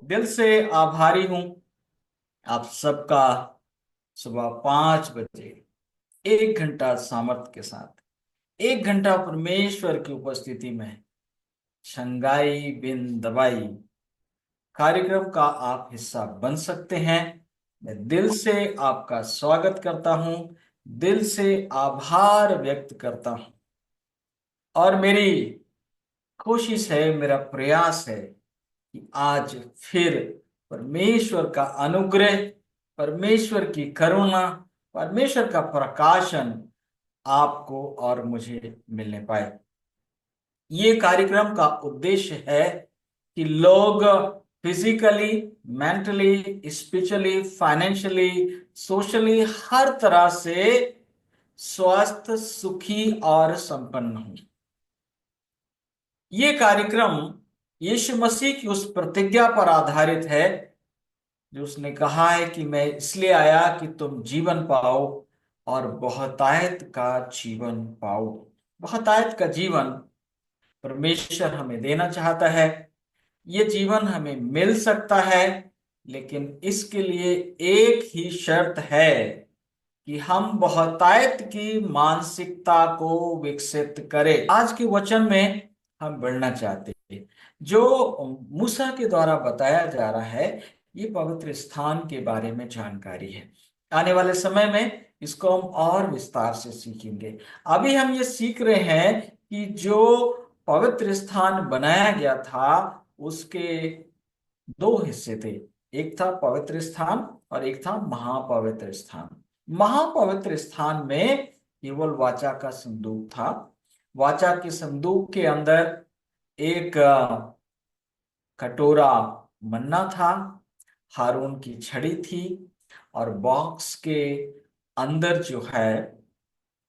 दिल से आभारी हूं आप सबका। सुबह 5 बजे 1 घंटा सामर्थ्य के साथ 1 घंटा परमेश्वर की उपस्थिति में शंगाई बिन दवाई कार्यक्रम का आप हिस्सा बन सकते हैं। मैं दिल से आपका स्वागत करता हूं, दिल से आभार व्यक्त करता हूं। और मेरी कोशिश है, मेरा प्रयास है कि आज फिर परमेश्वर का अनुग्रह, परमेश्वर की करुणा, परमेश्वर का प्रकाशन आपको और मुझे मिलने पाए। ये कार्यक्रम का उद्देश्य है कि लोग physically, mentally, spiritually, financially, socially हर तरह से स्वस्थ, सुखी और संपन्न हों। ये कार्यक्रम यीशु मसीह की उस प्रतिज्ञा पर आधारित है जो उसने कहा है कि मैं इसलिए आया कि तुम जीवन पाओ और बहुतायत का जीवन पाओ। बहुतायत का जीवन परमेश्वर हमें देना चाहता है। ये जीवन हमें मिल सकता है, लेकिन इसके लिए एक ही शर्त है कि हम बहुतायत की मानसिकता को विकसित करें। आज के वचन में हम बढ़ना चाहते हैं। जो मूसा के द्वारा बताया जा रहा है, ये पवित्र स्थान के बारे में जानकारी है। आने वाले समय में इसको हम और विस्तार से सीखेंगे। अभी हम ये सीख रहे हैं कि जो पवित्र स्थान बनाया गया था उसके दो हिस्से थे। एक था पवित्र स्थान और एक था महापवित्र स्थान। महापवित्र स्थान में केवल वाचा का संदूक था। वाचा के संदूक के अंदर एक कटोरा मन्ना था, हारून की छड़ी थी, और बॉक्स के अंदर जो है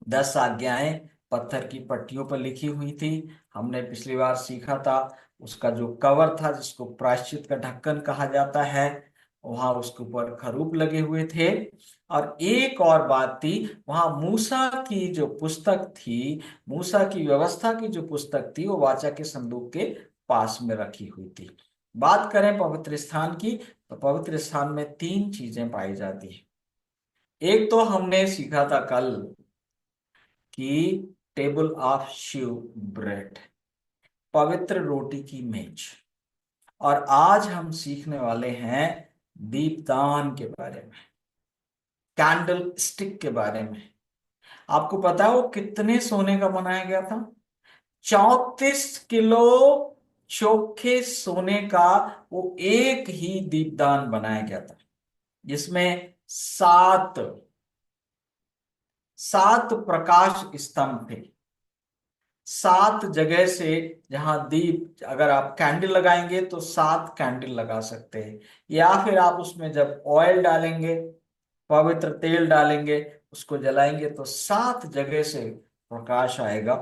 10 आज्ञाएं पत्थर की पट्टियों पर लिखी हुई थी। हमने पिछली बार सीखा था उसका जो कवर था, जिसको प्रायश्चित का ढक्कन कहा जाता है, वहां उसके ऊपर खरूब लगे हुए थे। और एक और बात थी, वहां मूसा की जो पुस्तक थी, मूसा की व्यवस्था की जो पुस्तक थी, वो वाचा के संदूक के पास में रखी हुई थी। बात करें पवित्र स्थान की, तो पवित्र स्थान में 3 चीजें पाई जाती है। एक तो हमने सीखा था कल कि टेबल ऑफ शिव ब्रेड, पवित्र रोटी की मेज। और आज हम सीखने वाले हैं दीपदान के बारे में, कैंडल स्टिक के बारे में। आपको पता है वो कितने सोने का बनाया गया था? 34 किलो चोखे सोने का वो एक ही दीपदान बनाया गया था, जिसमें सात सात प्रकाश स्तंभ थे। 7 जगह से, जहां दीप, अगर आप कैंडल लगाएंगे तो 7 कैंडल लगा सकते हैं, या फिर आप उसमें जब ऑयल डालेंगे, पवित्र तेल डालेंगे, उसको जलाएंगे तो 7 जगह से प्रकाश आएगा।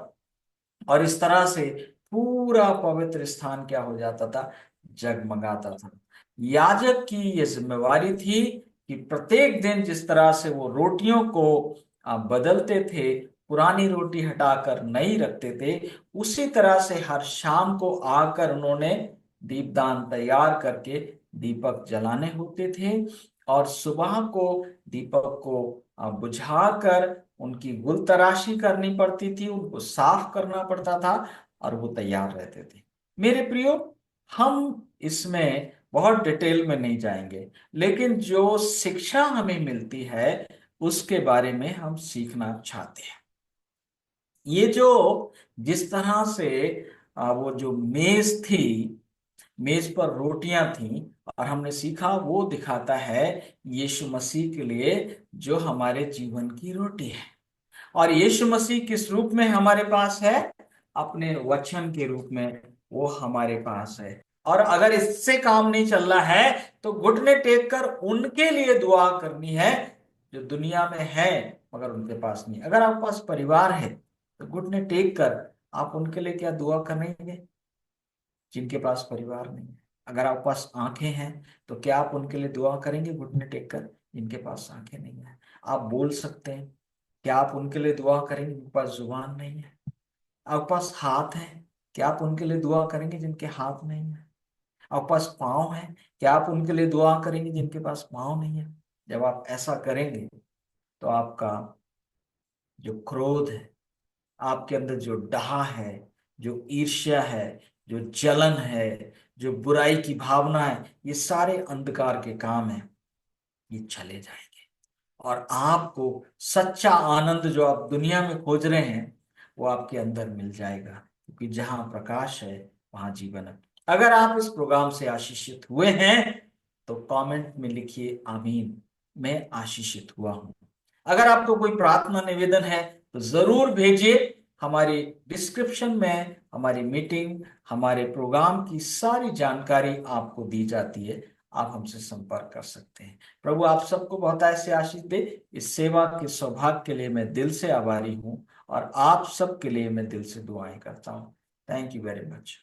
और इस तरह से पूरा पवित्र स्थान क्या हो जाता था? जगमगाता था। याजक की यह जिम्मेवारी थी कि प्रत्येक दिन जिस तरह से वो रोटियों को बदलते थे, पुरानी रोटी हटाकर नई रखते थे, उसी तरह से हर शाम को आकर उन्होंने दीपदान तैयार करके दीपक जलाने होते थे। और सुबह को दीपक को बुझाकर उनकी गुल तराशी करनी पड़ती थी, उनको साफ करना पड़ता था, और वो तैयार रहते थे। मेरे प्रियो, हम इसमें बहुत डिटेल में नहीं जाएंगे, लेकिन जो शिक्षा हमें मिलती है उसके बारे में हम सीखना चाहते हैं। ये जो जिस तरह से वो जो मेज थी, मेज पर रोटियां थीं, और हमने सीखा, वो दिखाता है यीशु मसीह के लिए जो हमारे जीवन की रोटी है। और यीशु मसीह किस रूप में हमारे पास है? अपने वचन के रूप में वो हमारे पास है। और अगर इससे काम नहीं चल रहा है तो घुटने टेक कर उनके लिए दुआ करनी है जो दुनिया में है मगर उनके पास नहीं। अगर आपके पास परिवार है तो घुटने टेक कर आप उनके लिए क्या दुआ करेंगे जिनके पास परिवार नहीं है? अगर आपके पास आंखें हैं तो क्या आप उनके लिए दुआ करेंगे घुटने टेक कर जिनके पास आंखें नहीं है? आप बोल सकते हैं, क्या आप उनके लिए दुआ करेंगे जिनके पास जुबान नहीं है? आपके पास हाथ है, क्या आप उनके लिए दुआ करेंगे जिनके हाथ नहीं है? आपके पास पाँव है, क्या आप उनके लिए दुआ करेंगे जिनके पास पाँव नहीं है? जब आप ऐसा करेंगे तो आपका जो क्रोध है, आपके अंदर जो डाह है, जो ईर्ष्या है, जो जलन है, जो बुराई की भावना है, ये सारे अंधकार के काम हैं, ये चले जाएंगे। और आपको सच्चा आनंद जो आप दुनिया में खोज रहे हैं वो आपके अंदर मिल जाएगा, क्योंकि जहां प्रकाश है वहां जीवन है। अगर आप इस प्रोग्राम से आशीषित हुए हैं तो कमेंट में लिखिए आमीन, मैं आशीषित हुआ हूं। अगर आपको कोई प्रार्थना निवेदन है तो जरूर भेजिए। हमारी डिस्क्रिप्शन में हमारी मीटिंग, हमारे प्रोग्राम की सारी जानकारी आपको दी जाती है, आप हमसे संपर्क कर सकते हैं। प्रभु आप सबको बहुत ऐसे आशीष दे। इस सेवा के सौभाग्य के लिए मैं दिल से आभारी हूं और आप सबके लिए मैं दिल से दुआएं करता हूं। Thank you very much.